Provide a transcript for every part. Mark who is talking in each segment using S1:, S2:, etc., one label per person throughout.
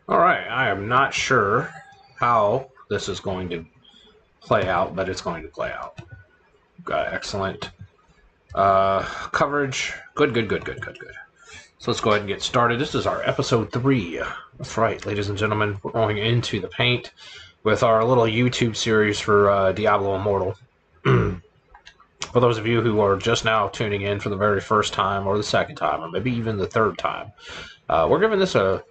S1: Alright, I am not sure how this is going to play out, but it's going to play out. Got excellent coverage. Good. So let's go ahead and get started. This is our episode 3. That's right, ladies and gentlemen. We're going into the paint with our little YouTube series for Diablo Immortal. For those of you who are just now tuning in for the very first time, or the second time, or maybe even the third time, we're giving this a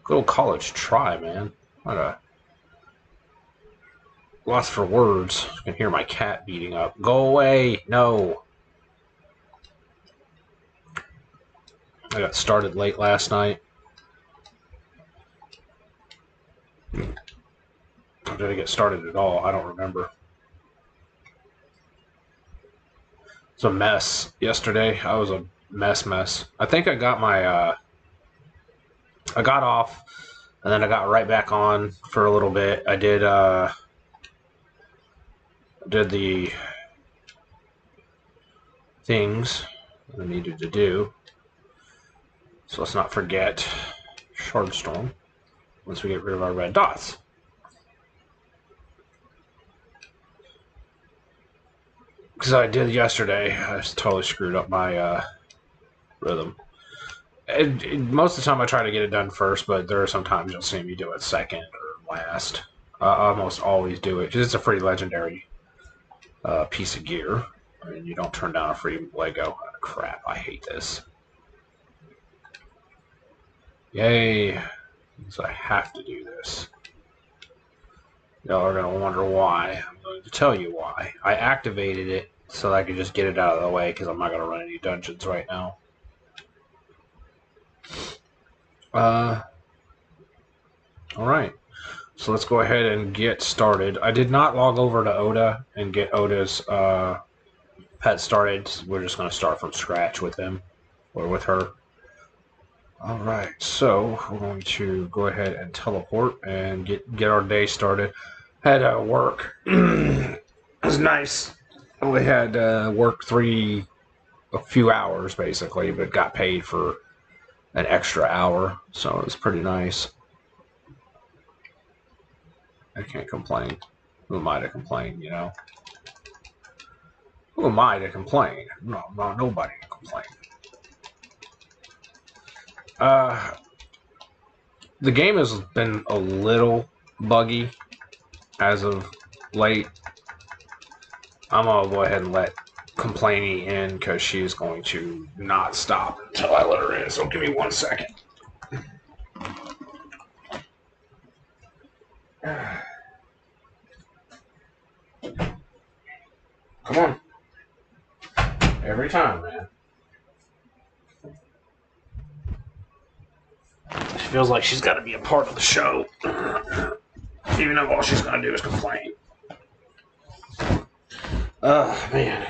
S1: good old college try, man. What a lost for words. I can hear my cat beating up. Go away! No! I got started late last night. Or did I get started at all? I don't remember. It's a mess yesterday. I was a mess. I think I got my, I got off, and then I got right back on for a little bit. I did the things that I needed to do. So let's not forget Shardstorm once we get rid of our red dots. Because I did yesterday, I just totally screwed up my rhythm. Most of the time I try to get it done first, but there are some times you'll see me do it second or last. I almost always do it, because it's a free legendary piece of gear. And you don't turn down a free Lego. Oh, crap, I hate this. Yay. So I have to do this. Y'all are going to wonder why. I'm going to tell you why. I activated it so that I could just get it out of the way, because I'm not going to run any dungeons right now. Alright. So let's go ahead and get started. I did not log over to Oda and get Oda's pet started. We're just going to start from scratch with him, or with her. Alright, so we're going to go ahead and teleport and get our day started. Had work. It was nice. Only had work a few hours basically, but got paid for an extra hour, so it was pretty nice. I can't complain. Who am I to complain, you know? Who am I to complain? No, nobody to complain. The game has been a little buggy as of late. I'm gonna go ahead and let complaining in, because she's going to not stop until I let her in. So give me 1 second. Come on. Every time, man. She feels like she's got to be a part of the show, even though all she's gonna do is complain. Man.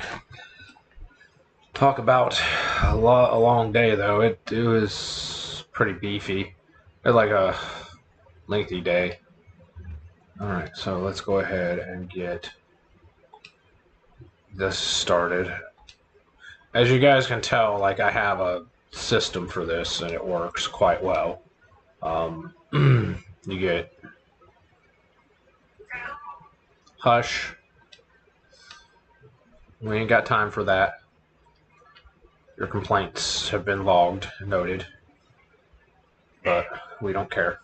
S1: Talk about a long day, though. It was pretty beefy. It was like a lengthy day. Alright, so let's go ahead and get this started. As you guys can tell, like, I have a system for this, and it works quite well. You get Hush. We ain't got time for that. Your complaints have been logged, noted, but we don't care.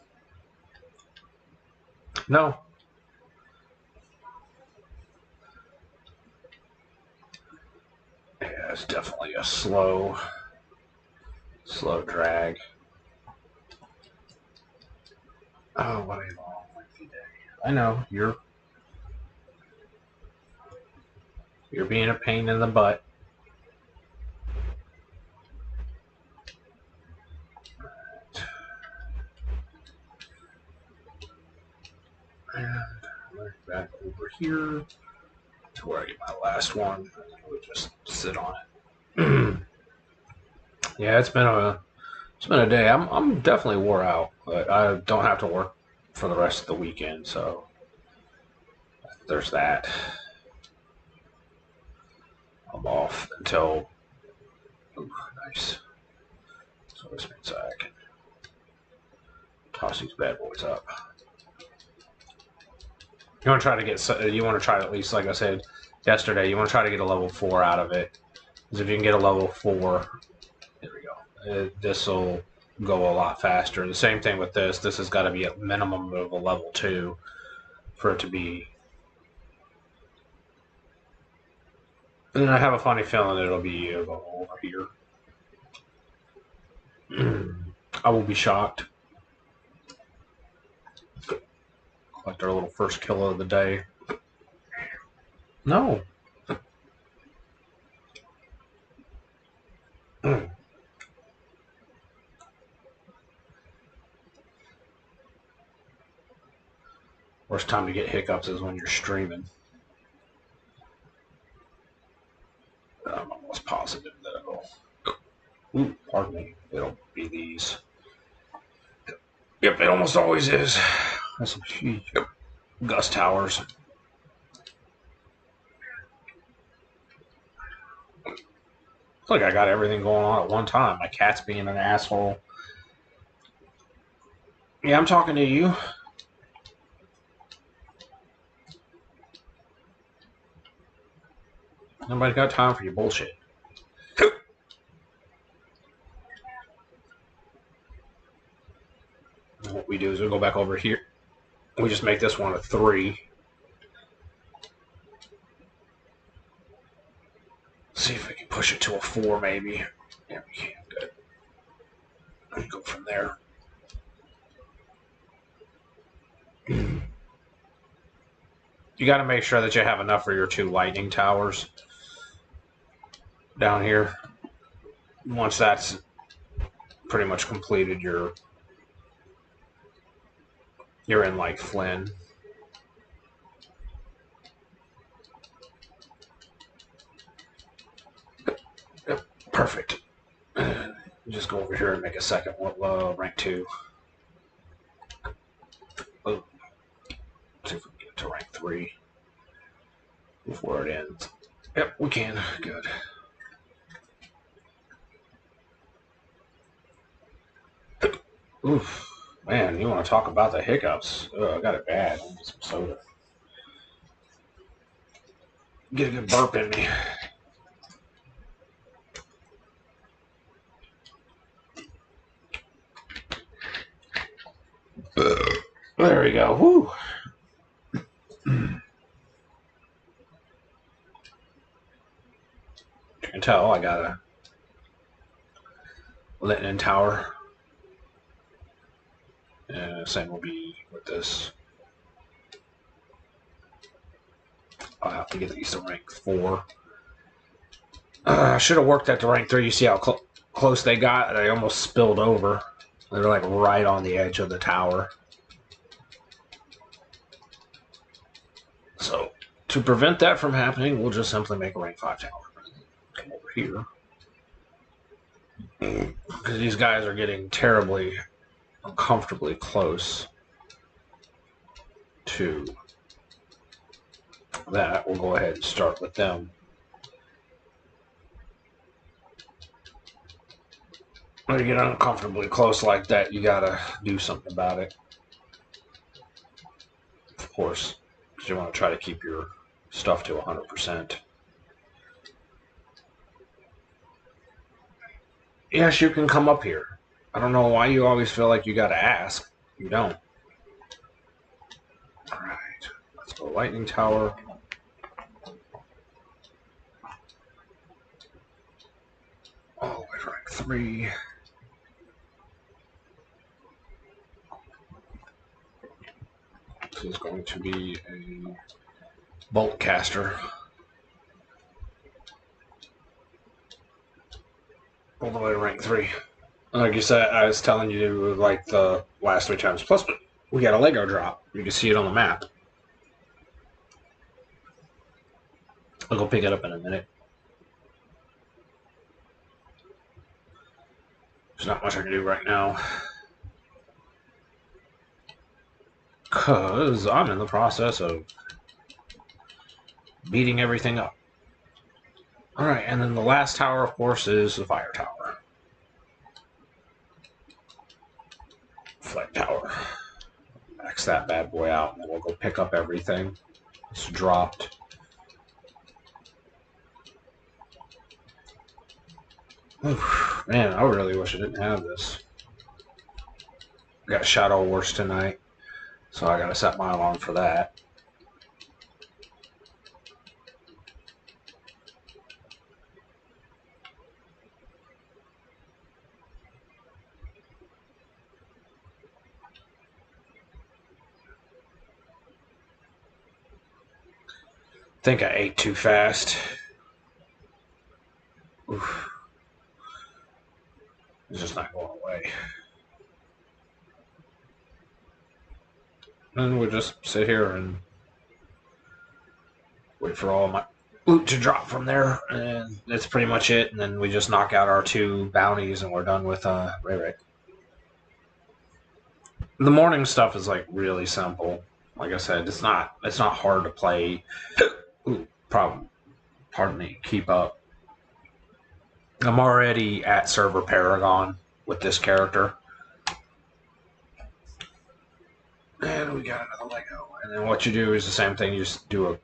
S1: No. Yeah, it's definitely a slow drag. Oh, what a long, lengthy day. I know, you're being a pain in the butt. And back over here to where I get my last one. We'll just sit on it. Yeah, it's been a day. I'm definitely wore out, but I don't have to work for the rest of the weekend, so there's that. I'm off until. Ooh, nice. So this means I can Toss these bad boys up. You want to try to get. You want to try to, at least, like I said yesterday, you want to try to get a level 4 out of it. Because if you can get a level 4, there we go. This will go a lot faster. The same thing with this. This has got to be a minimum of a level 2 for it to be. And I have a funny feeling it'll be over here. I will be shocked. Collect our little first kill of the day. No. Worst time to get hiccups is when you're streaming. I'm almost positive that it'll. Ooh, pardon me. It'll be these. Yep, it almost always is. That's some huge gust towers. Looks like I got everything going on at one time. My cat's being an asshole. Yeah, I'm talking to you. Nobody's got time for your bullshit. And what we do is we go back over here. We just make this one a 3. See if we can push it to a 4, maybe. Yeah, we can. Good. And go from there. You got to make sure that you have enough for your 2 lightning towers down here. Once that's pretty much completed, you're in like Flynn. Yep, perfect. Just go over here and make a second rank 2. Oh. See if we can get to rank 3 before it ends. Yep, we can. Good. Oof. Man, you want to talk about the hiccups. I got it bad. I'll get some soda. Get a good burp in me. There we go. Whew. You can tell I got a Lightning Tower. And same will be with this. I'll have to get these to rank 4. I should have worked at the rank 3. You see how close they got? They almost spilled over. They're like right on the edge of the tower. So to prevent that from happening, we'll just simply make a rank 5 tower. Come over here. Because these guys are getting terribly, uncomfortably close to that. We'll go ahead and start with them. When you get uncomfortably close like that, you gotta do something about it. Of course, because you want to try to keep your stuff to 100%. Yes, you can come up here. I don't know why you always feel like you gotta ask. You don't. Alright, let's go Lightning Tower. All the way to rank 3. This is going to be a bolt caster. All the way to rank 3. Like you said, I was telling you like the last 3 times. Plus, we got a Lego drop. You can see it on the map. I'll go pick it up in a minute. There's not much I can do right now. Because I'm in the process of beating everything up. Alright, and then the last tower, of course, is the fire tower. Flight tower. max that bad boy out, and then we'll go pick up everything that's dropped. Oof, man, I really wish I didn't have this. Got Shadow Wars tonight, so I gotta set my alarm for that. I think I ate too fast. Oof. It's just not going away. And we'll just sit here and wait for all my loot to drop from there, and that's pretty much it. And then we just knock out our 2 bounties, and we're done with Ray Ray. The morning stuff is like really simple. Like I said, it's not hard to play. Ooh, pardon me, keep up. I'm already at server Paragon with this character. And we got another Lego. And then what you do is the same thing. You just do a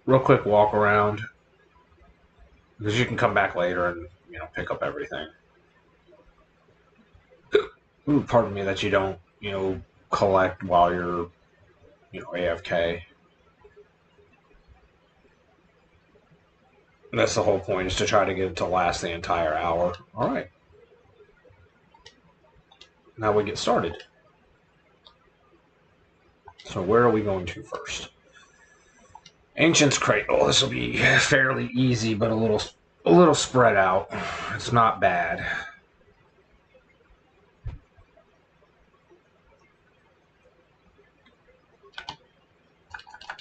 S1: real quick walk around, because you can come back later and, you know, pick up everything. Ooh, pardon me that you don't, you know, collect while you're, you know, AFK. That's the whole point, is to try to get it to last the entire hour. All right. Now we get started. So where are we going to first? Ancient's Cradle. This will be fairly easy, but a little spread out. It's not bad.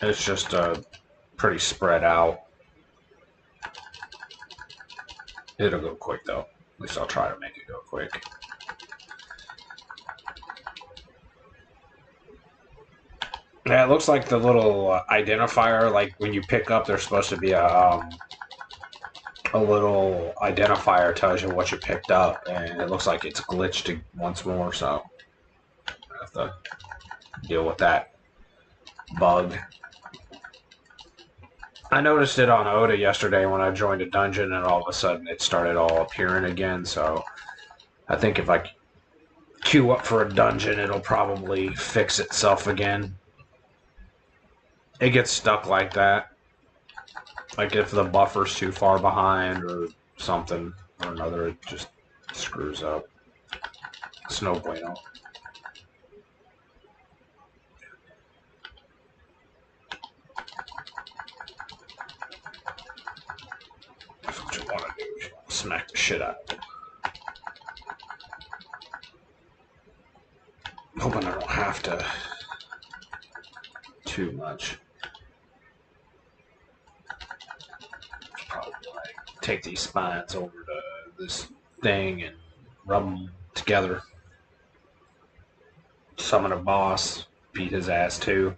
S1: It's just pretty spread out. It'll go quick though. At least I'll try to make it go quick. Yeah, it looks like the little identifier, like when you pick up, there's supposed to be a little identifier tells you what you picked up, and it looks like it's glitched once more, so I have to deal with that bug. I noticed it on Oda yesterday when I joined a dungeon, and all of a sudden it started all appearing again, so I think if I queue up for a dungeon, it'll probably fix itself again. It gets stuck like that. Like if the buffer's too far behind or something or another, it just screws up. It's no bueno. That's what you want to do. You want to smack the shit out of it. I'm hoping I don't have to too much. Probably like take these spines over to this thing and rub them together. Summon a boss, beat his ass too.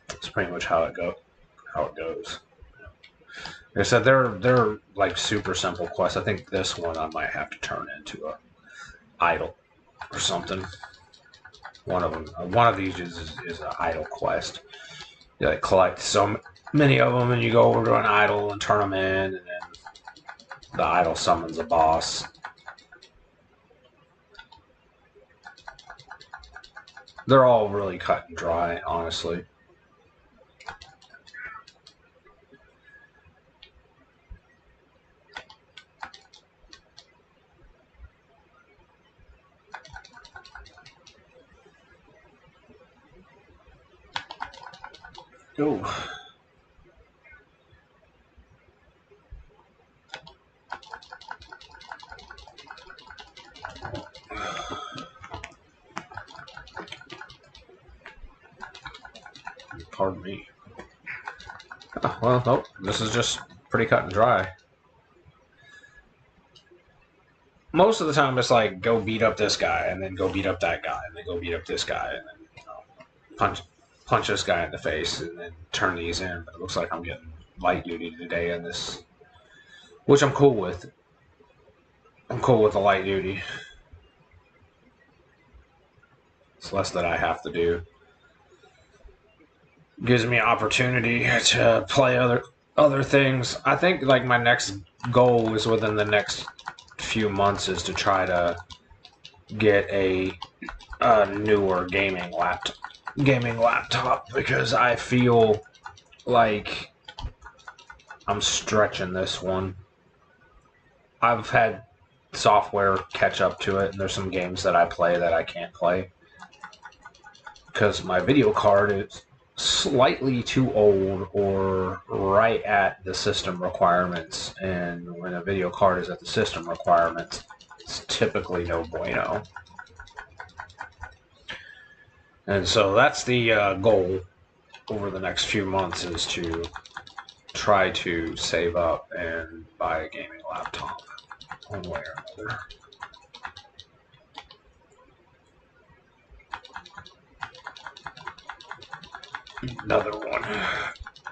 S1: That's pretty much how it goes. Like I said, they're like super simple quests. I think this one I might have to turn into a idol or something. One of these is an idol quest. You like collect so many of them, and you go over to an idol and turn them in, and then the idol summons a boss. They're all really cut and dry, honestly. Ooh. Pardon me. Oh, well, nope. This is just pretty cut and dry. Most of the time, it's like, go beat up this guy, and then go beat up that guy, and then go beat up this guy, and then, you know, punch this guy in the face, and then turn these in. But it looks like I'm getting light duty today in this, which I'm cool with. I'm cool with the light duty. less that I have to do. Gives me an opportunity to play other things. I think like my next goal is within the next few months is to try to get a newer gaming laptop because I feel like I'm stretching this one. I've had software catch up to it, and there's some games that I play that I can't play because my video card is slightly too old or right at the system requirements, and when a video card is at the system requirements, it's typically no bueno. And so that's the goal over the next few months, is to try to save up and buy a gaming laptop one way or another. Another one.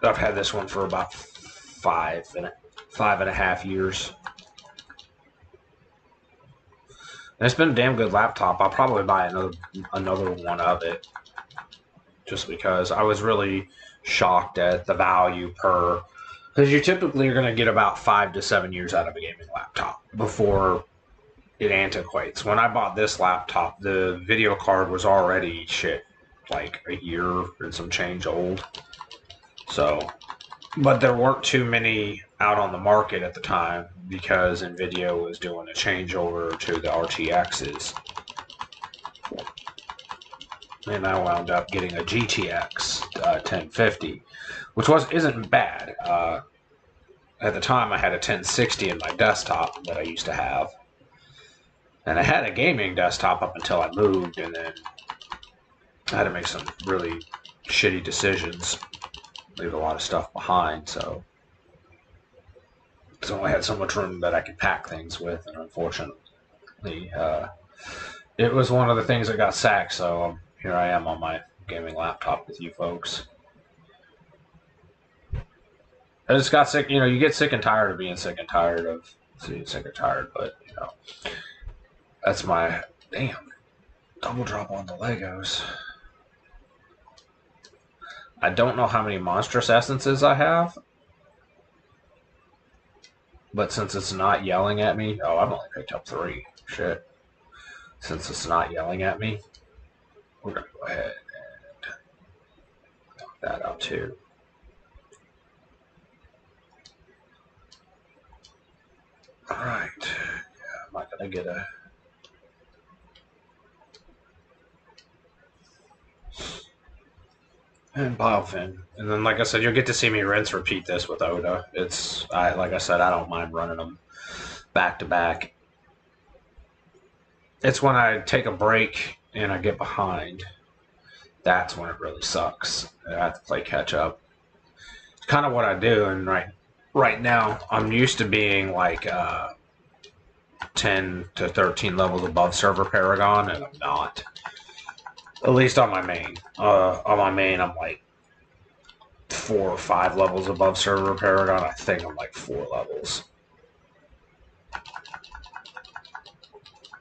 S1: I've had this one for about five and a half years. And it's been a damn good laptop. I'll probably buy another one of it, just because I was really shocked at the value per. Because you typically are going to get about 5 to 7 years out of a gaming laptop before it antiquates. When I bought this laptop, the video card was already like a year and some change old. So, but there weren't too many out on the market at the time because Nvidia was doing a changeover to the RTXs. And I wound up getting a GTX 1050, which isn't bad. At the time, I had a 1060 in my desktop that I used to have. And I had a gaming desktop up until I moved, and then I had to make some really shitty decisions. Leave a lot of stuff behind, so I only had so much room that I could pack things with, and unfortunately, it was one of the things that got sacked, so here I am on my gaming laptop with you folks. I just got sick, you get sick and tired of being sick and tired of being sick and tired, but, that's my, damn, double drop on the Legos. I don't know how many monstrous essences I have, but since it's not yelling at me, I've only picked up 3. Shit. Since it's not yelling at me, we're going to go ahead and knock that out too. Alright. Yeah, I'm not going to get a... And Biofin. And then, like I said, you'll get to see me rinse repeat this with Oda. Like I said, I don't mind running them back to back. It's when I take a break and I get behind. That's when it really sucks. I have to play catch up. It's kind of what I do, and right now, I'm used to being like 10 to 13 levels above server Paragon, and I'm not. At least on my main. On my main, I'm like 4 or 5 levels above server Paragon. I think I'm like 4 levels.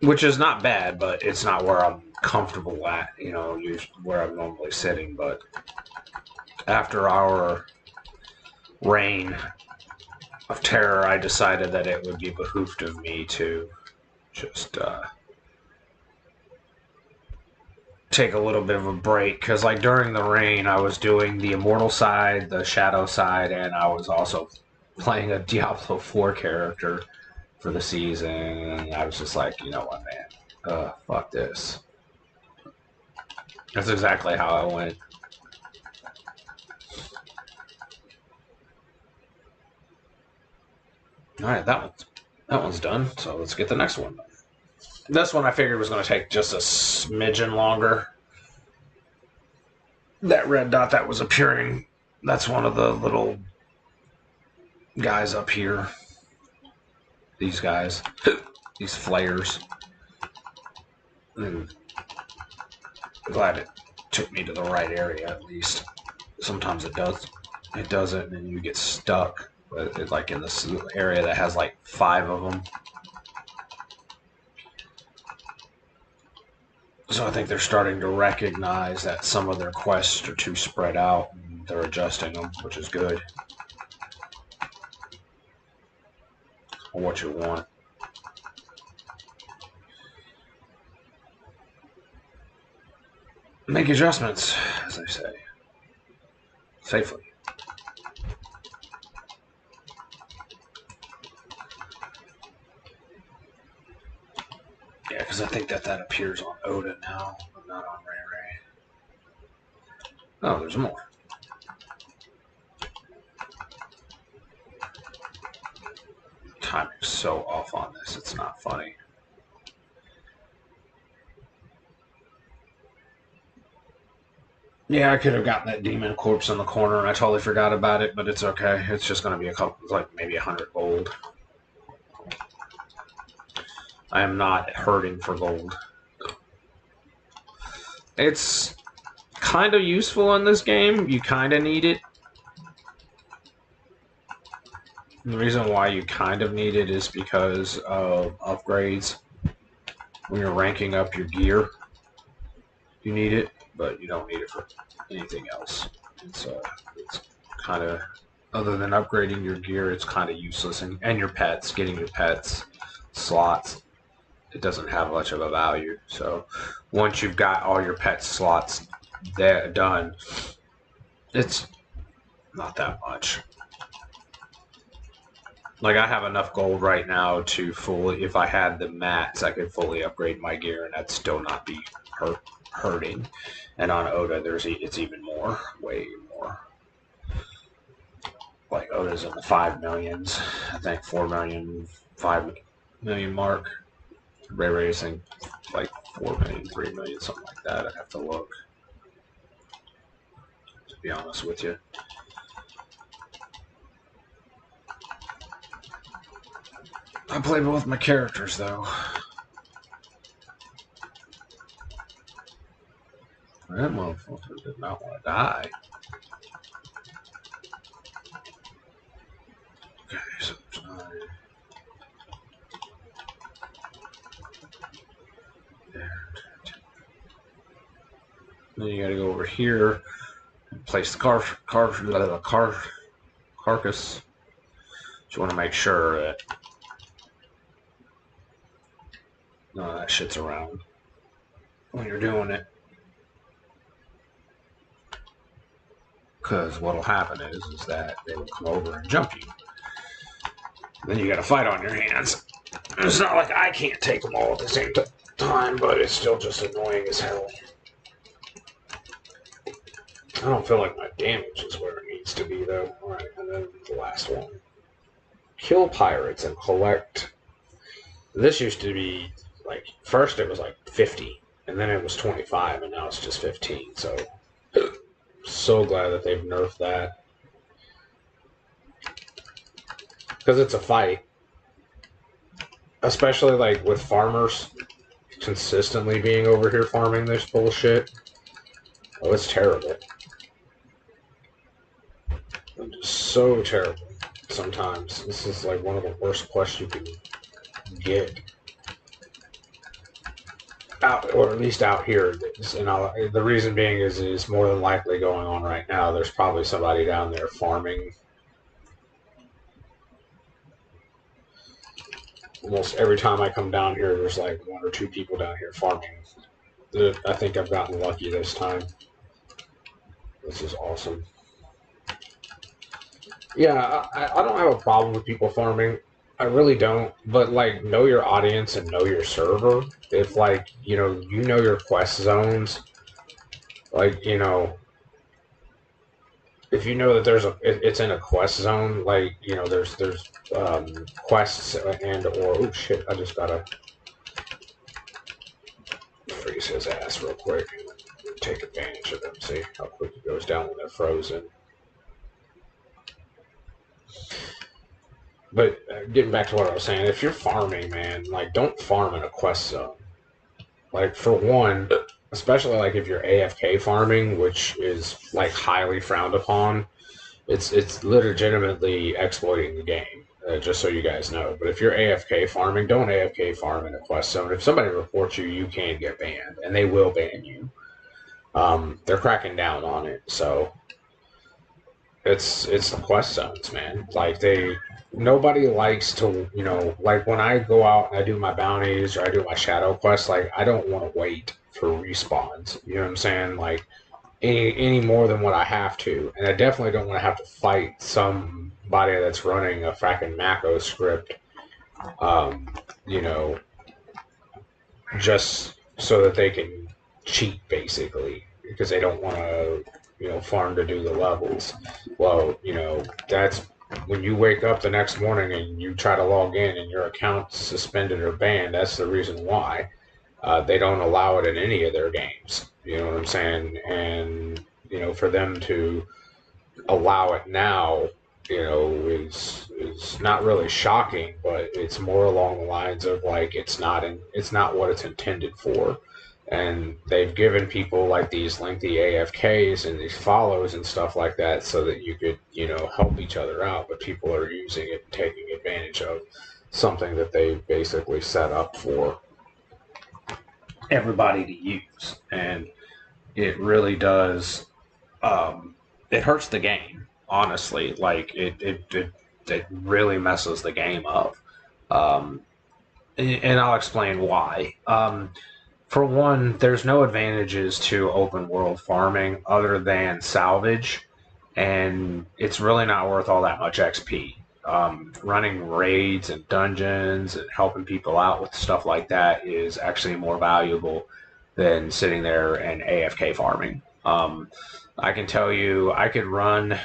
S1: Which is not bad, but it's not where I'm comfortable at, where I'm normally sitting. But after our reign of terror, I decided that it would be behooved of me to just take a little bit of a break, because like during the reign I was doing the Immortal side, the Shadow side, and I was also playing a Diablo 4 character for the season, and I was just like, you know what, man, fuck this. That's exactly how it went. Alright, that one's done, so let's get the next one done. This one I figured was going to take just a smidgen longer. That red dot that was appearing, that's one of the little guys up here. These guys. These flares. And I'm glad it took me to the right area, at least. Sometimes it doesn't, and you get stuck. But it's like in this area that has like 5 of them. So I think they're starting to recognize that some of their quests are too spread out, and they're adjusting them, which is good. Or what you want. Make adjustments, as they say, safely. Yeah, because I think that appears on Oda now, but not on Ray Ray. Oh, there's more. Timing's so off on this, it's not funny. Yeah, I could have gotten that demon corpse in the corner, and I totally forgot about it, but it's okay. It's just going to be a couple, like maybe 100 gold. I am not hurting for gold. It's kind of useful in this game. You kind of need it. And the reason why you kind of need it is because of upgrades. When you're ranking up your gear, you need it, but you don't need it for anything else. It's kind of, other than upgrading your gear, it's kind of useless. And your pets, getting your pets slots, it doesn't have much of a value. So once you've got all your pet slots done, it's not that much. Like, I have enough gold right now to fully, if I had the mats, I could fully upgrade my gear, and that'd still not be hurting. And on Oda, it's even more, way more. Like, Oda's in the 5 millions, I think 4 million, 5 million mark. Ray Racing, like 4 million, 3 million, something like that. I'd have to look, to be honest with you. I play both my characters, though. That motherfucker did not want to die. Okay, so then you gotta go over here and place the carcass. So you want to make sure that none of that shit's around when you're doing it. Because what'll happen is that they will come over and jump you. Then you got a fight on your hands. It's not like I can't take them all at the same time, but it's still just annoying as hell. I don't feel like my damage is where it needs to be, though. Alright, and then the last one. Kill pirates and collect. This used to be, like, first it was like 50, and then it was 25, and now it's just 15, so glad that they've nerfed that. Because it's a fight. Especially, like, with farmers consistently being over here farming this bullshit. Oh, it's terrible. It's so terrible sometimes. This is, like, one of the worst quests you can get. Out, or at least out here. And the reason being is more than likely going on right now. There's probably somebody down there farming. Almost every time I come down here, there's like 1 or 2 people down here farming. I think I've gotten lucky this time. This is awesome. Yeah, I don't have a problem with people farming. I really don't. But, like, know your audience and know your server. If, like, you know your quest zones, like, you know, if you know that it's in a quest zone, like, you know, there's quests and, or, oh shit, I just gotta freeze his ass real quick. Take advantage of them, see how quick it goes down when they're frozen. But getting back to what I was saying, if you're farming, man, like, don't farm in a quest zone. Like, for one, especially, like, if you're AFK farming, which is, like, highly frowned upon, it's legitimately exploiting the game. just so you guys know. But if you're AFK farming, don't AFK farm in a quest zone. If somebody reports you, you can get banned, and they will ban you. They're cracking down on it, so it's the quest zones, man. Like nobody likes to, like when I go out and I do my bounties or I do my shadow quests, like I don't want to wait for respawns. You know what I'm saying? Like any more than what I have to, and I definitely don't want to have to fight somebody that's running a fucking Mako script, um, you know, just so that they can cheat basically because they don't want to, farm to do the levels. Well, that's when you wake up the next morning and you try to log in and your account's suspended or banned. That's the reason why. They don't allow it in any of their games. You know what I'm saying? And for them to allow it now, is not really shocking, but it's more along the lines of like it's not what it's intended for. And they've given people like these lengthy AFKs and these follows and stuff like that so that you could, help each other out. But people are using it and taking advantage of something that they basically set up for everybody to use. And it really does, it hurts the game, honestly. Like, it really messes the game up. And I'll explain why. For one, there's no advantages to open world farming other than salvage, and it's really not worth all that much XP. Running raids and dungeons and helping people out with stuff like that is actually more valuable than sitting there and AFK farming. I can tell you, I could run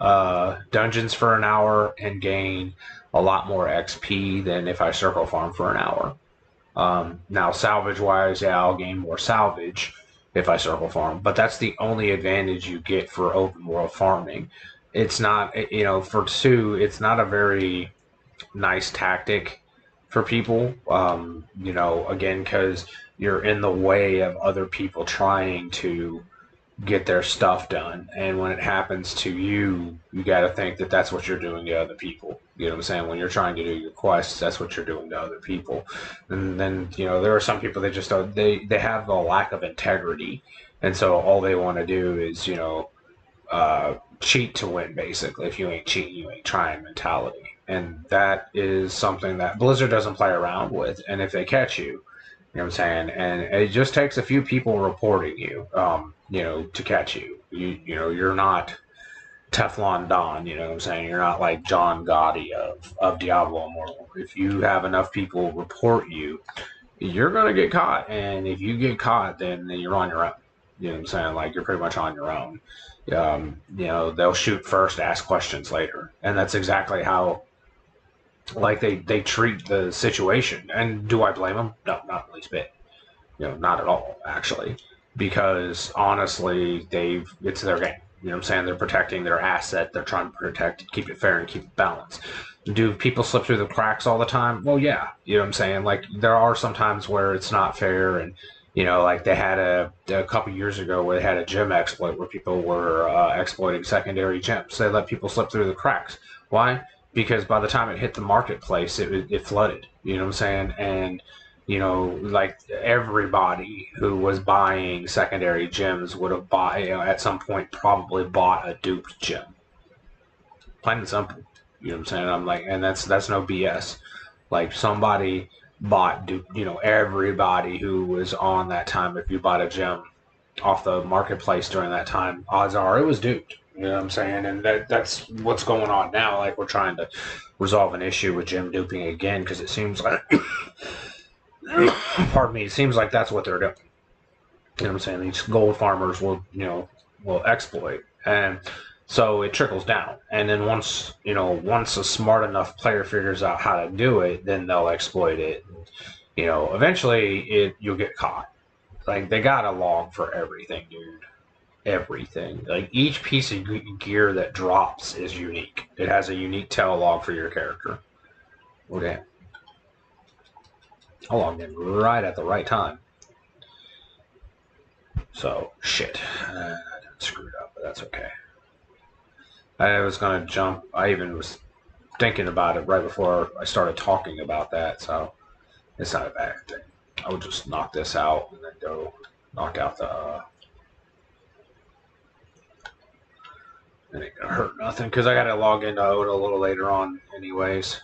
S1: dungeons for an hour and gain a lot more XP than if I circle farm for an hour. Now, salvage-wise, yeah, I'll gain more salvage if I circle farm, but that's the only advantage you get for open world farming. It's not, for two, it's not a very nice tactic for people, again, because you're in the way of other people trying to get their stuff done. And when it happens to you, you got to think that that's what you're doing to other people. You know what I'm saying? When you're trying to do your quests, that's what you're doing to other people. And then, there are some people that just don't, they have a lack of integrity. And so all they want to do is, cheat to win, basically. If you ain't cheating, you ain't trying mentality. And that is something that Blizzard doesn't play around with. And if they catch you, you know what I'm saying? And it just takes a few people reporting you, to catch you. You're not Teflon Don, you know what I'm saying? You're not like John Gotti of Diablo Immortal. If you have enough people report you, you're going to get caught. And if you get caught, then you're on your own. You know what I'm saying? Like, you're pretty much on your own. They'll shoot first, ask questions later. And that's exactly how, like, they treat the situation. And do I blame them? No, not the least bit. Not at all, actually. Because, honestly, it's their game. You know what I'm saying? They're protecting their asset. They're trying to protect it, keep it fair, and keep it balanced. Do people slip through the cracks all the time? Well, yeah. You know what I'm saying? Like, there are some times where it's not fair. And, like they had a couple years ago where they had a gem exploit where people were exploiting secondary gems. They let people slip through the cracks. Why? Because by the time it hit the marketplace, it flooded. You know what I'm saying? And like everybody who was buying secondary gems would have bought, at some point probably bought a duped gem. Plain and simple. You know what I'm saying? I'm like, and that's no BS. Like, somebody bought everybody who was on that time, if you bought a gem off the marketplace during that time, odds are it was duped. You know what I'm saying? And that's what's going on now. Like, we're trying to resolve an issue with gem duping again because it seems like pardon me, it seems like that's what they're doing. You know what I'm saying? These gold farmers will exploit. And so it trickles down. And then once a smart enough player figures out how to do it, then they'll exploit it. Eventually you'll get caught. Like, they got a log for everything, dude. Everything. Like, each piece of gear that drops is unique. It has a unique tail log for your character. Okay. I logged in right at the right time. So, shit. I done screwed up, but that's okay. I was going to jump. I even was thinking about it right before I started talking about that, so it's not a bad thing. I would just knock this out and then go knock out the. It ain't gonna hurt nothing because I gotta log into Oda a little later on, anyways.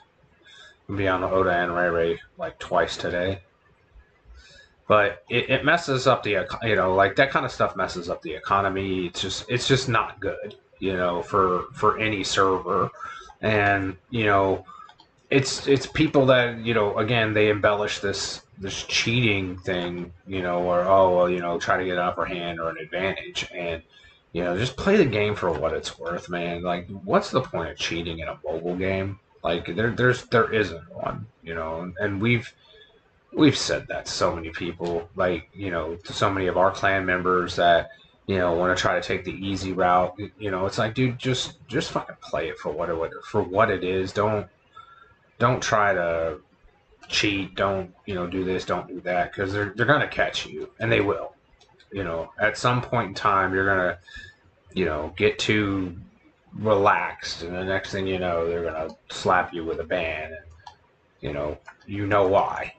S1: I'll be on Oda and Ray Ray like twice today. But it messes up the, like that kind of stuff messes up the economy. It's just not good, for any server. And it's people that, again, they embellish this cheating thing, or try to get an upper hand or an advantage. And just play the game for what it's worth, man. Like, what's the point of cheating in a mobile game? Like, there isn't one, and we've said that to so many people, like, to so many of our clan members that, want to try to take the easy route. It's like, dude, just fucking play it for what it is. Don't try to cheat. Don't, do this, don't do that, because they're gonna catch you, and they will. At some point in time, you're gonna, get too relaxed, and the next thing you know, they're gonna slap you with a ban, and why.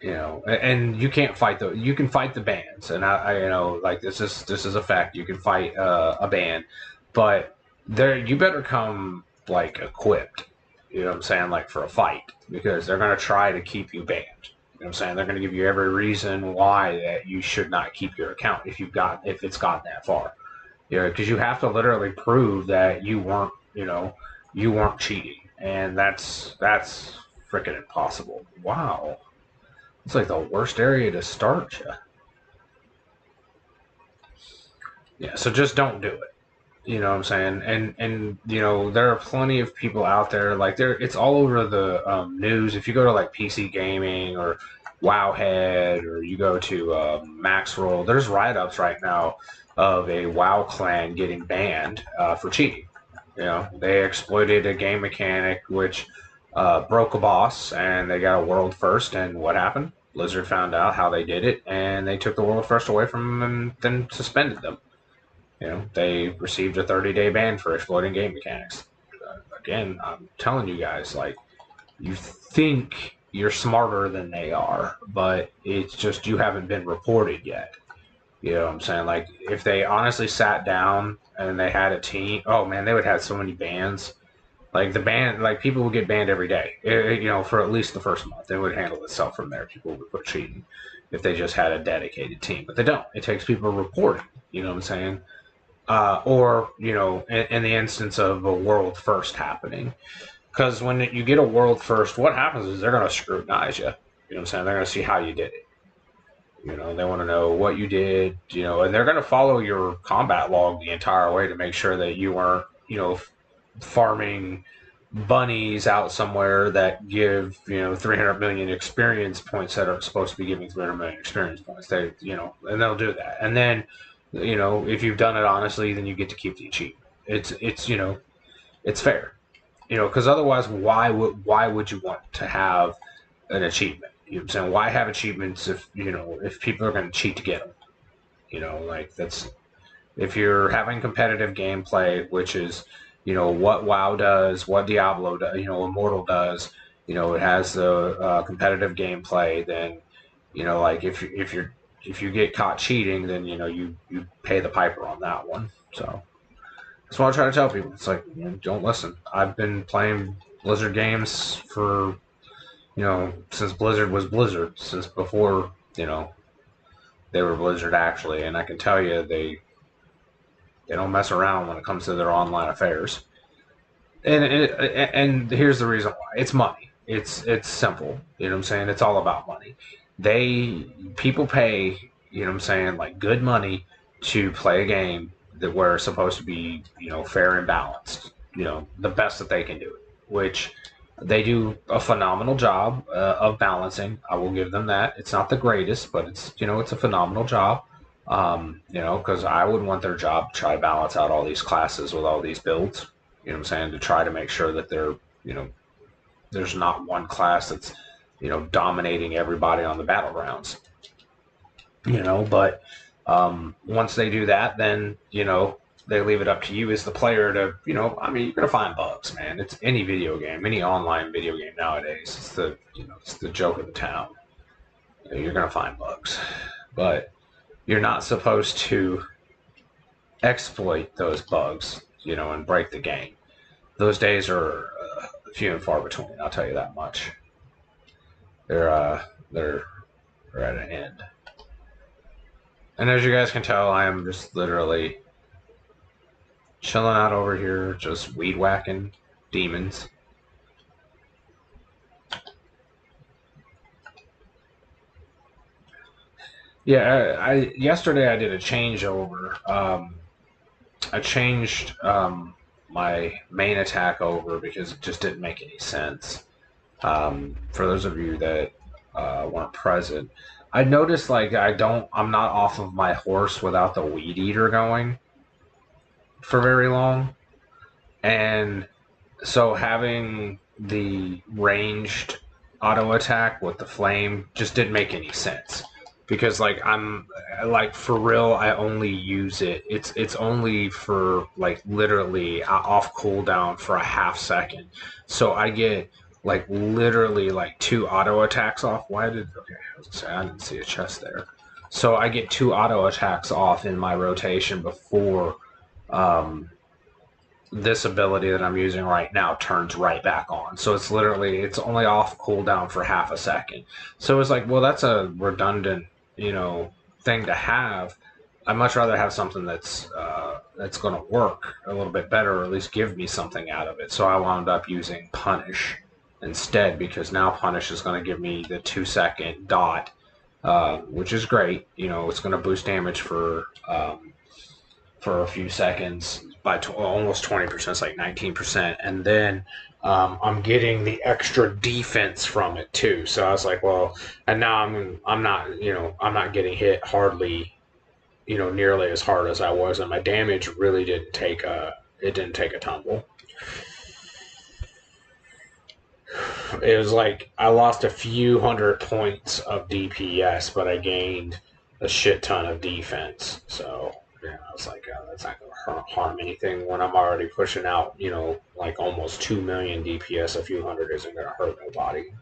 S1: And you can't fight you can fight the bans, and I like this is a fact. You can fight a ban, but you better come like equipped. You know what I'm saying? Like for a fight, because they're gonna try to keep you banned. You know what I'm saying? They're gonna give you every reason why that you should not keep your account if it's gotten that far. Because you have to literally prove that you weren't cheating, and that's freaking impossible. Wow. It's like the worst area to start you. Yeah, so just don't do it. You know what I'm saying? And there are plenty of people out there, like it's all over the news. If you go to like PC Gaming or Wowhead, or you go to Maxroll, there's write-ups right now of a WoW clan getting banned for cheating. They exploited a game mechanic which broke a boss, and they got a world first. And what happened? Blizzard found out how they did it, and they took the world first away from them and then suspended them. They received a 30-day ban for exploiting game mechanics. Again, I'm telling you guys, like, you think you're smarter than they are, but it's just you haven't been reported yet. You know what I'm saying? Like, if they honestly sat down and they had a team, oh man, they would have so many bans. Like the ban, like people would get banned every day. For at least the first month, it would handle itself from there. People would quit cheating if they just had a dedicated team, but they don't. It takes people reporting. You know what I'm saying? Or in the instance of a world first happening, because when you get a world first, what happens is they're going to scrutinize you. You know what I'm saying? They're going to see how you did it. They want to know what you did. And they're going to follow your combat log the entire way to make sure that you weren't, farming bunnies out somewhere that give 300 million experience points that are supposed to be giving 300 million experience points. And they'll do that. And then if you've done it honestly, then you get to keep the achievement. It's fair. Because otherwise, why would you want to have an achievement? You know what I'm saying? Why have achievements if people are going to cheat to get them? Like that's if you're having competitive gameplay, which is what WoW does, what Diablo does, Immortal does. It has the competitive gameplay. Then like if you get caught cheating, then you pay the piper on that one. So that's what I try to tell people. It's like, don't listen. I've been playing Blizzard games for since Blizzard was Blizzard, since before they were Blizzard actually, and I can tell you they don't mess around when it comes to their online affairs. And here's the reason why. It's money. It's simple. You know what I'm saying? It's all about money. People pay, like good money to play a game where it's supposed to be, fair and balanced. The best that they can do it, which they do a phenomenal job of balancing. I will give them that. It's not the greatest, but it's a phenomenal job. Because I would want their job to try to balance out all these classes with all these builds. You know what I'm saying? To try to make sure that there's not one class that's, dominating everybody on the battlegrounds. But once they do that, then, they leave it up to you as the player to, you know, I mean, you're gonna find bugs, man. It's any video game, any online video game nowadays. It's the, you know, it's the joke of the town. You're gonna find bugs, but you're not supposed to exploit those bugs, you know, and break the game. Those days are few and far between. I'll tell you that much. They're at an end. And as you guys can tell, I am just literally chilling out over here, just weed whacking demons. Yeah, yesterday I did a changeover. I changed my main attack over because it just didn't make any sense. For those of you that weren't present, I noticed like I'm not off of my horse without the weed eater going for very long, and so having the ranged auto attack with the flame just didn't make any sense. Because like I'm like for real, I only use it. It's only for like literally off cooldown for a half second, so I get like literally like 2 auto attacks off. Why did okay? I was gonna say I didn't see a chest there, so I get 2 auto attacks off in my rotation before this ability that I'm using right now turns right back on. So it's literally it's only off cooldown for half a second. So it's like, well, that's a redundant, you know, thing to have. I'd much rather have something that's going to work a little bit better, or at least give me something out of it. So I wound up using Punish instead, because now Punish is going to give me the 2-second dot, which is great. You know, it's going to boost damage for a few seconds by almost 20%. It's like 19%, and then I'm getting the extra defense from it too. So I was like, well, and now I'm not, you know, I'm not getting hit hardly, you know, nearly as hard as I was, and my damage really didn't take a tumble. It was like I lost a few hundred points of DPS, but I gained a shit ton of defense. So yeah, I was like, that's not going to harm anything when I'm already pushing out, you know, like almost 2 million DPS. A few hundred isn't going to hurt nobody.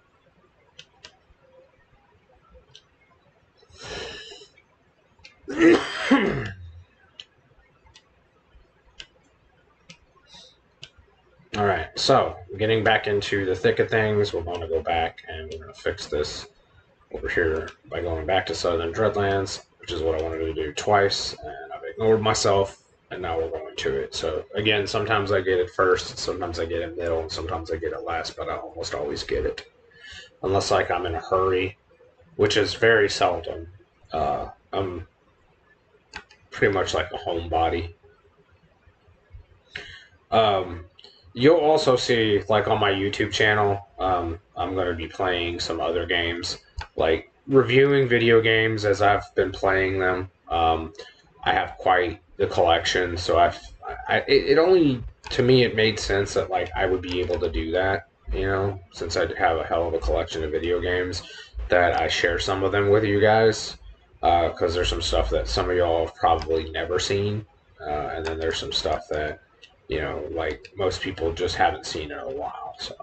S1: All right, so getting back into the thick of things, we're going to go back and we're going to fix this over here by going back to Southern Dreadlands, which is what I wanted to do twice, and I've ignored myself, and now we're going to it. So again, sometimes I get it first, sometimes I get it middle, and sometimes I get it last, but I almost always get it. Unless like I'm in a hurry, which is very seldom. I'm pretty much like a homebody. You'll also see, like on my YouTube channel, I'm going to be playing some other games, like reviewing video games as I've been playing them. I have quite the collection, so it only, to me, it made sense that like I would be able to do that, you know, since I have a hell of a collection of video games, that I share some of them with you guys, because there's some stuff that some of y'all have probably never seen, and then there's some stuff that, you know, like most people just haven't seen in a while. So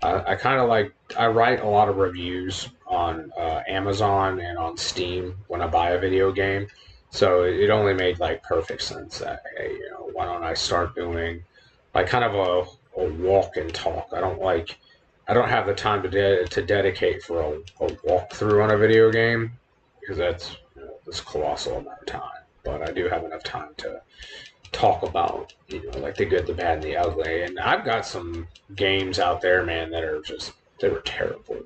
S1: I kind of like, I write a lot of reviews on Amazon and on Steam when I buy a video game. So it only made like perfect sense that, hey, you know, why don't I start doing like kind of a walk and talk. I don't have the time to dedicate for a walkthrough on a video game, because that's, you know, this colossal amount of time. But I do have enough time to talk about, you know, like the good, the bad, and the ugly. And I've got some games out there, man, that are just, they were terrible.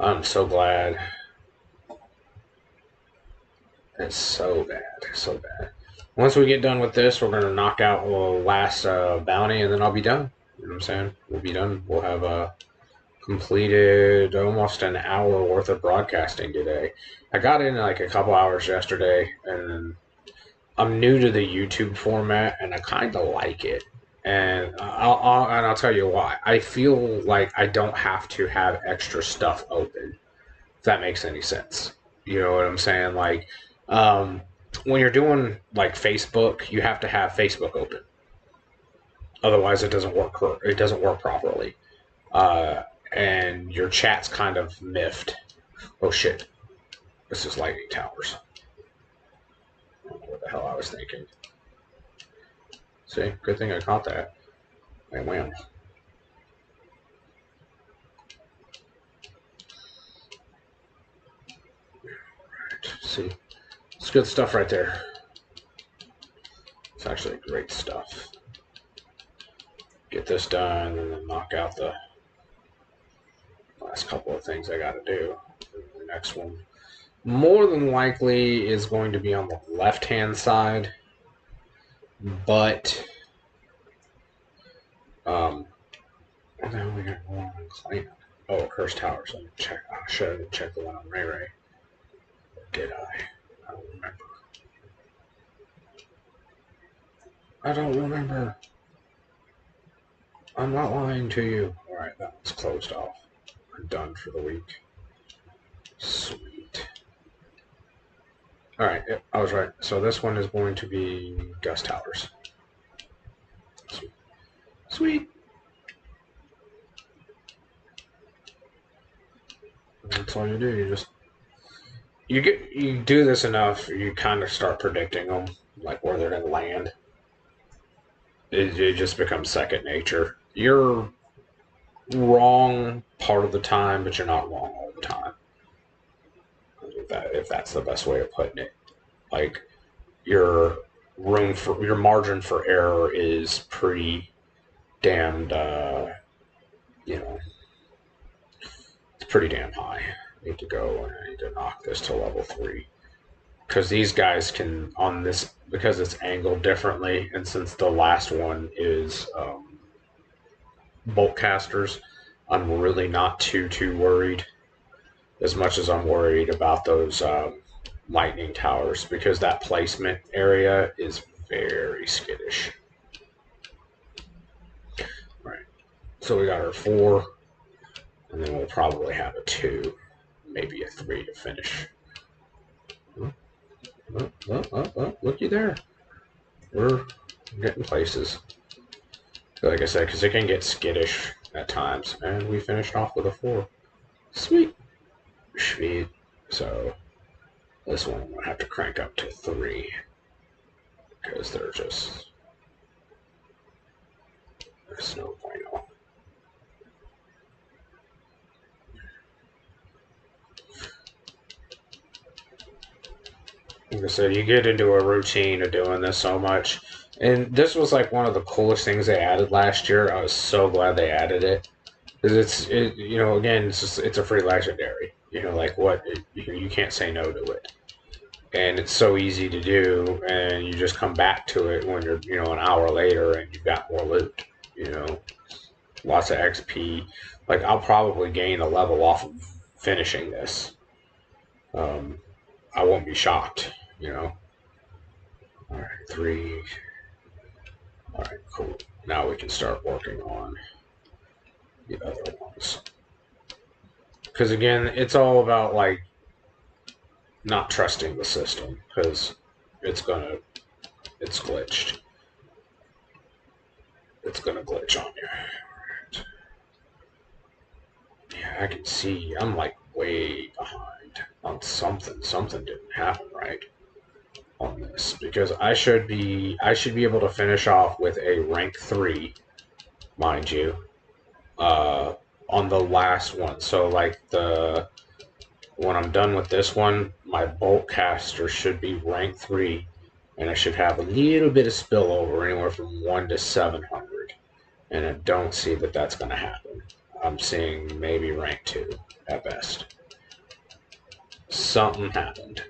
S1: I'm so glad. It's so bad, so bad. Once we get done with this, we're going to knock out the last bounty, and then I'll be done. You know what I'm saying? We'll be done. We'll have completed almost an hour worth of broadcasting today. I got in like a couple hours yesterday, and I'm new to the YouTube format, and I kind of like it. And I'll tell you why. I feel like I don't have to have extra stuff open, if that makes any sense. You know what I'm saying? Like, when you're doing like Facebook, you have to have Facebook open. Otherwise, it doesn't work. It doesn't work properly, and your chat's kind of miffed. Oh shit! This is lightning towers. I don't know what the hell I was thinking. See, good thing I caught that. And wham. Right, see, it's good stuff right there. It's actually great stuff. Get this done and then knock out the last couple of things I got to do. The next one, more than likely, is going to be on the left-hand side, but what the hell we got going on Clan? Oh, Cursed Towers. I check. I should have checked the one on Ray Ray. Or did I? I don't remember. I don't remember. I'm not lying to you. Alright, that one's closed off. I'm done for the week. Sweet. Alright, yep, I was right. So this one is going to be Gust Towers. Sweet. Sweet. That's all you do. You do this enough, you kind of start predicting them, like where they're going to land. It just becomes second nature. You're wrong part of the time, but you're not wrong all the time. If that's the best way of putting it, like your margin for error is pretty damned. It's pretty damn high. I need to go and I need to knock this to level 3 because these guys can on this because it's angled differently, and since the last one is bolt casters, I'm really not too worried as much as I'm worried about those lightning towers because that placement area is very skittish. Right. So we got our 4, and then we'll probably have a 2, maybe a 3 to finish. Looky there. We're getting places. Like I said, because it can get skittish at times, and we finished off with a 4. Sweet. Sweet. So this one I'm going to have to crank up to 3 because they're just... There's no bueno. Like I said, you get into a routine of doing this so much. And this was like one of the coolest things they added last year. I was so glad they added it. Because again, it's a free legendary. Like you can't say no to it. And it's so easy to do, and you just come back to it when you're, an hour later and you've got more loot. Lots of XP. Like, I'll probably gain a level off of finishing this. I won't be shocked, Alright, 3. Alright, cool. Now we can start working on the other ones. Because, again, it's all about, like, not trusting the system, because it's glitched. It's gonna glitch on you. Right. Yeah, I can see I'm like way behind on something. Something didn't happen right on this because I should be able to finish off with a rank 3, mind you, on the last one. So like when I'm done with this one, my bolt caster should be rank 3, and I should have a little bit of spillover, anywhere from 1 to 700. And I don't see that that's going to happen. I'm seeing maybe rank 2 at best. Something happened.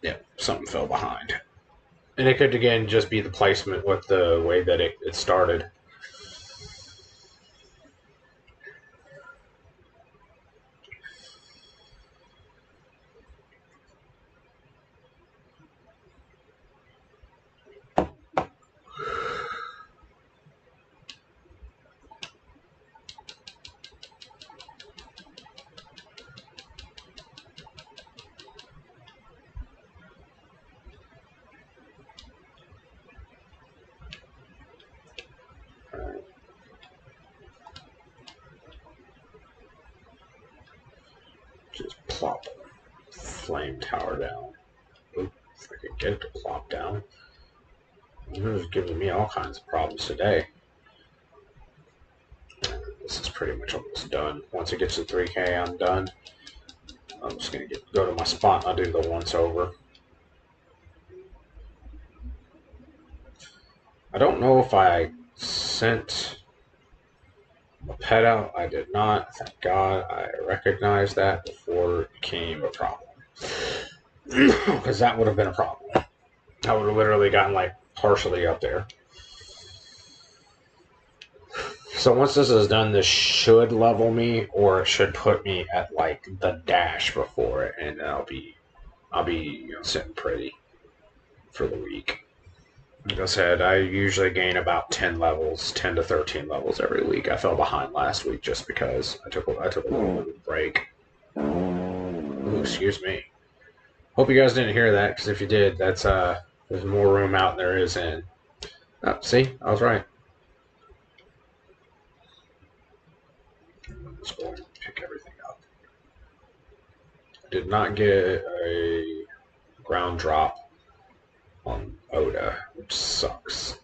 S1: Yep, something fell behind. And it could, again, just be the placement with the way that it started. plop flame tower down. Oop, if I could get it to plop down. It's giving me all kinds of problems today. This is pretty much almost done. Once it gets to 3K, I'm done. I'm just going to go to my spot and I'll do the once over. I don't know if I sent a pet out. I did not. Thank God. I recognized that before it became a problem. Because that would have been a problem. I would have literally gotten like partially up there. So once this is done, this should level me, or it should put me at like the dash before it, and I'll be sitting pretty for the week. Like I said, I usually gain about 10 levels, 10 to 13 levels every week. I fell behind last week just because I took a little bit of break. Ooh, excuse me. Hope you guys didn't hear that, because if you did, that's there's more room out than there is in. Oh, see, I was right. Let's go ahead and pick everything up. I did not get a ground drop on Oda, which sucks.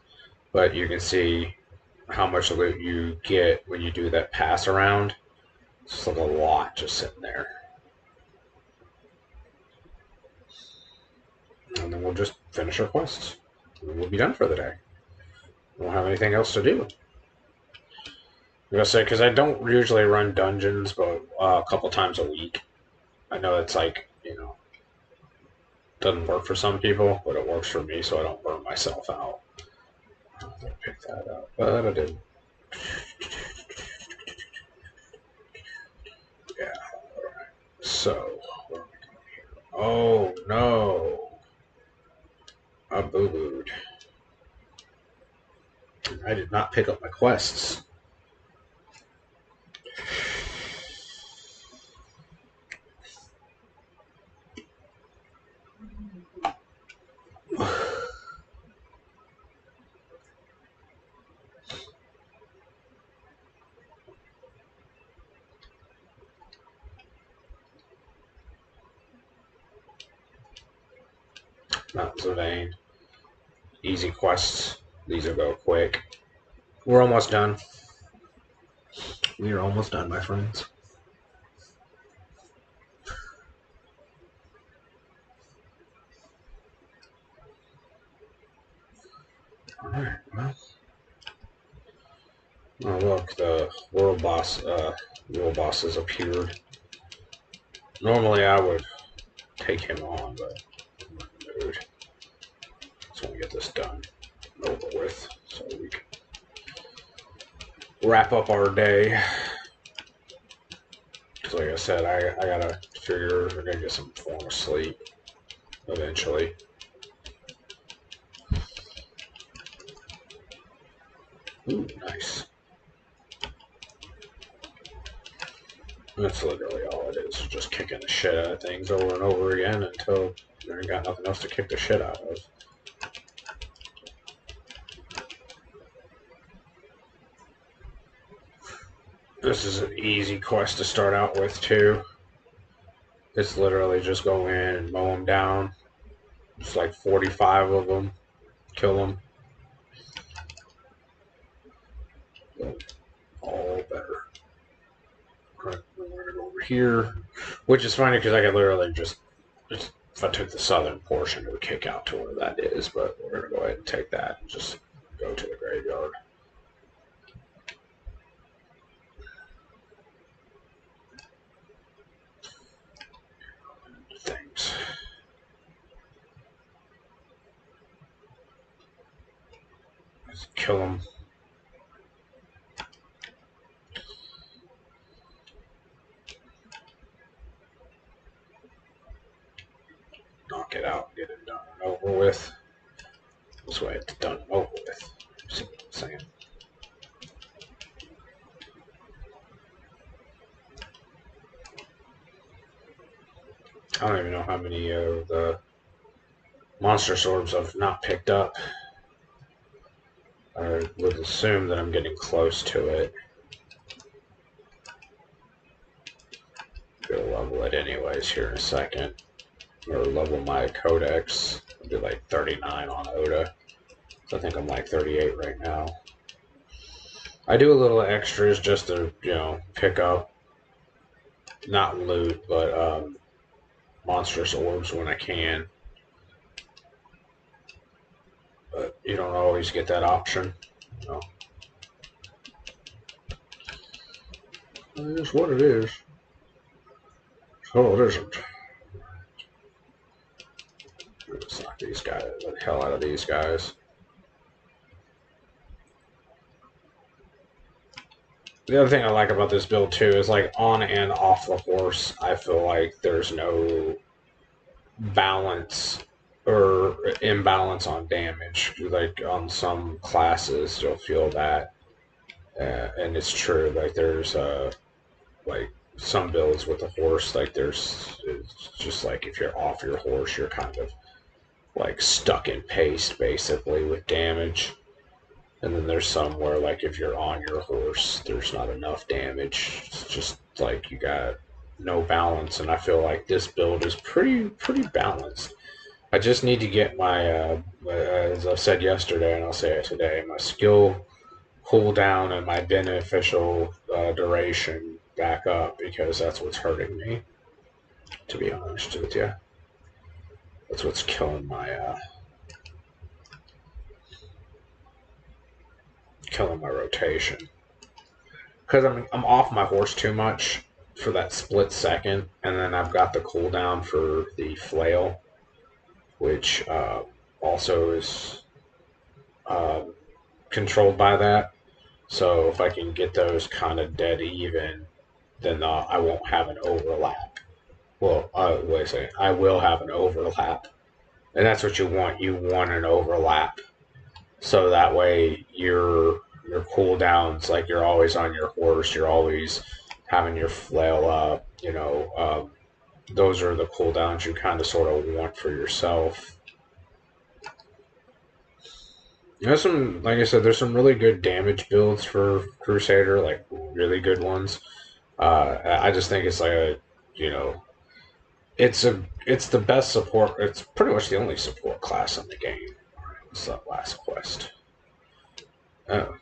S1: But you can see how much loot you get when you do that pass around. It's like a lot just sitting there. And then we'll just finish our quests. And we'll be done for the day. We won't have anything else to do. Like I said, because I don't usually run dungeons, but a couple times a week. I know it's like, doesn't work for some people, but it works for me, so I don't burn myself out. I'm going to pick that up, but I didn't. Yeah, alright. So, where are we going here? Oh, no. I boo-booed. I did not pick up my quests. Mountains of Vain. Easy quests. These will go quick. We're almost done. We are almost done, my friends. Alright, well. Oh look, the world bosses appeared. Normally I would take him on, but I'm not in the mood. Just want to get this done and over with so we can wrap up our day. Because like I said, I gotta figure we're gonna get some form of sleep eventually. Ooh, nice. That's literally all it is, just kicking the shit out of things over and over again until you ain't got nothing else to kick the shit out of. This is an easy quest to start out with, too. It's literally just go in and mow them down. It's like 45 of them. Kill them. All better. We're gonna go over here, which is funny because I could literally just if I took the southern portion, it would kick out to where that is. But we're gonna go ahead and take that and just go to the graveyard. Things. Just kill them. Knock it out, get it done and over with. This way it's done and over with. See what I'm saying? I don't even know how many of the monster swords I've not picked up. I would assume that I'm getting close to it. gonna level it anyways here in a second. Or level my codex. I'll do like 39 on Oda. So I think I'm like 38 right now. I do a little extras just to, you know, pick up, not loot, but monstrous orbs when I can. But you don't always get that option, you know. It is what it is. So it isn't. Let's knock these guys, the hell out of these guys. The other thing I like about this build too is like on and off the horse, I feel like there's no balance or imbalance on damage. Like on some classes, you'll feel that, and it's true. Like there's like some builds with the horse, like it's just like if you're off your horse, you're kind of like stuck in paste basically with damage. And then there's some where, like, if you're on your horse, there's not enough damage. It's just like you got no balance. And I feel like this build is pretty balanced. I just need to get my, as I said yesterday, and I'll say it today, my skill cooldown and my beneficial duration back up, because that's what's hurting me, to be honest with you. That's what's killing my rotation, because I'm off my horse too much for that split second, and then I've got the cooldown for the flail, which also is controlled by that. So if I can get those kind of dead even, then I won't have an overlap. Well, wait a second, I will have an overlap, and that's what you want. You want an overlap. So that way your cooldowns, like you're always on your horse, you're always having your flail up, you know, those are the cooldowns you kind of sort of want for yourself. There's some, like I said, there's some really good damage builds for Crusader, like really good ones. I just think it's like a, you know, it's the best support. It's pretty much the only support class in the game. What's that last quest? Oh,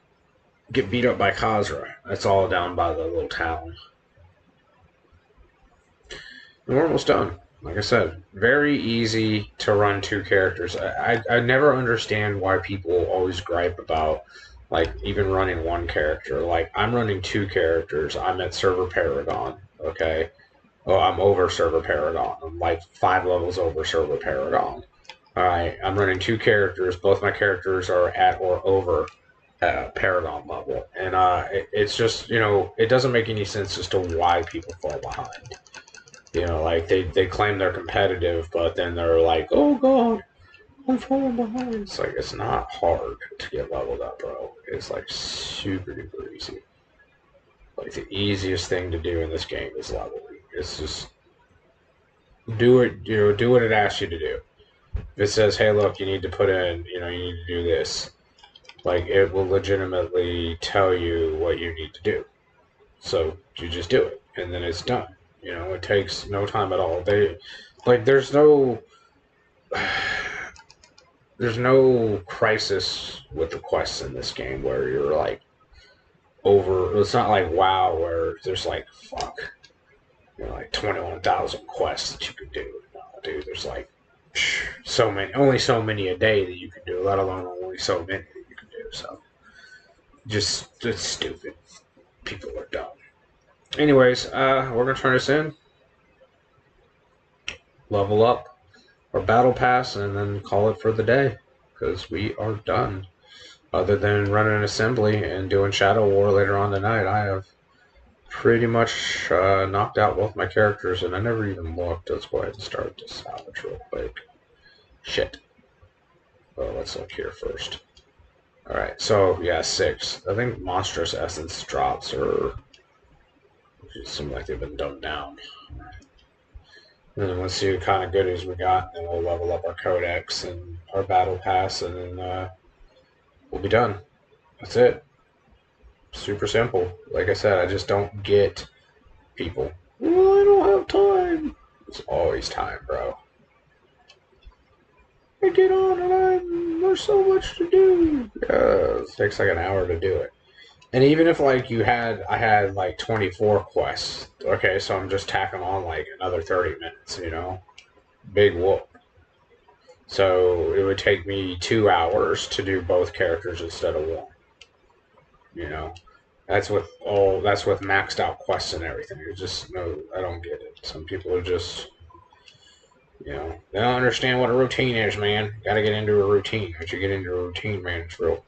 S1: get beat up by Khazra. That's all down by the little town. And we're almost done. Like I said, very easy to run two characters. I never understand why people always gripe about, like, even running one character. Like, I'm running two characters. I'm at Server Paragon, okay? Oh, I'm over Server Paragon. I'm like 5 levels over Server Paragon. Alright, I'm running two characters. Both my characters are at or over Paragon level. And it's just, you know, it doesn't make any sense as to why people fall behind. You know, like, they claim they're competitive, but then they're like, oh god, I'm falling behind. It's like, it's not hard to get leveled up, bro. It's like super duper easy. Like, the easiest thing to do in this game is leveling. It's just do it, you know, do what it asks you to do. If it says, hey, look, you need to put in, you know, you need to do this, like, it will legitimately tell you what you need to do. So you just do it, and then it's done. You know, it takes no time at all. There's no crisis with the quests in this game where you're like over. It's not like WoW where there's like, fuck, you know, like 21,000 quests that you can do. No, dude, there's like so many, only so many a day that you can do, let alone only so many that you can do. So just it's stupid. People are dumb. Anyways, we're gonna turn this in, level up our battle pass, and then call it for the day, because we are done. Other than running an assembly and doing Shadow War later on tonight, I have pretty much knocked out both my characters, and I never even looked. Let's go ahead and start this salvage real quick. Shit. Well, let's look here first. Alright, so yeah, 6. I think monstrous essence drops are, it seems like they've been dumbed down. And then let's see what kind of goodies we got, and then we'll level up our codex and our battle pass, and then we'll be done. That's it. Super simple. Like I said, I just don't get people. Well, I don't have time. It's always time, bro. I get on and there's so much to do. Yeah, it takes like an hour to do it. And even if like I had like 24 quests. Okay, so I'm just tacking on like another 30 minutes, you know? Big whoop. So it would take me 2 hours to do both characters instead of one. You know? That's with maxed out quests and everything. It's just no, I don't get it. Some people are just, you know, they don't understand what a routine is, man. Got to get into a routine. Once you get into a routine, man, it's real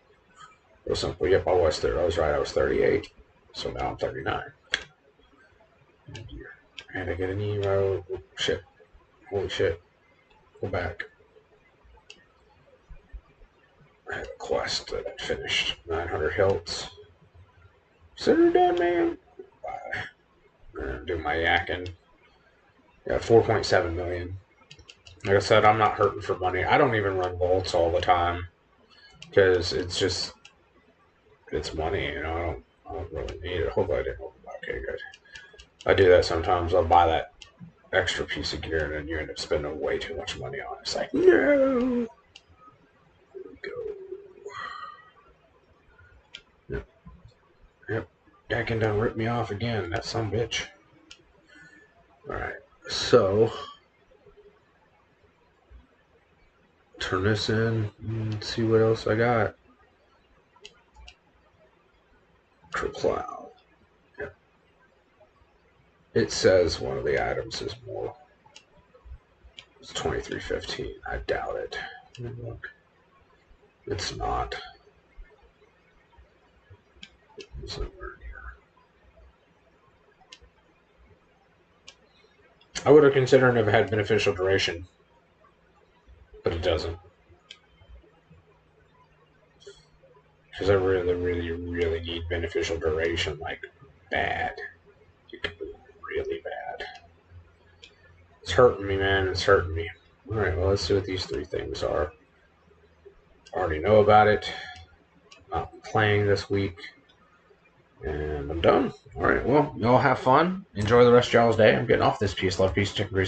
S1: simple. Yep, I was there. I was right. I was 38, so now I'm 39. And I get an emo. Oh, shit! Holy shit! Go back. I have a quest that I finished. 900 hilts. Consider done, man. I'm gonna do my yakking. Yeah, 4.7 million. Like I said, I'm not hurting for money. I don't even run vaults all the time because it's money. You know, I don't really need it. Hopefully, I didn't open. Okay, good. I do that sometimes. I'll buy that extra piece of gear and then you end up spending way too much money on it. It's like, no. Here we go. Yep. Yep. Dakin done ripped me off again. That son of a bitch. Alright. So turn this in and see what else I got. Cloud. Yep. It says one of the items is more. It's 2315. I doubt it. Look. It's not. It's somewhere here. I would have considered if it had beneficial duration, but it doesn't. Because I really, really, really need beneficial duration, like, bad. Really bad. It's hurting me, man. It's hurting me. Alright, well, let's see what these 3 things are. I already know about it. Not playing this week. And I'm done. Alright, well, y'all have fun. Enjoy the rest of y'all's day. I'm getting off this piece. Love, peace, chicken grease.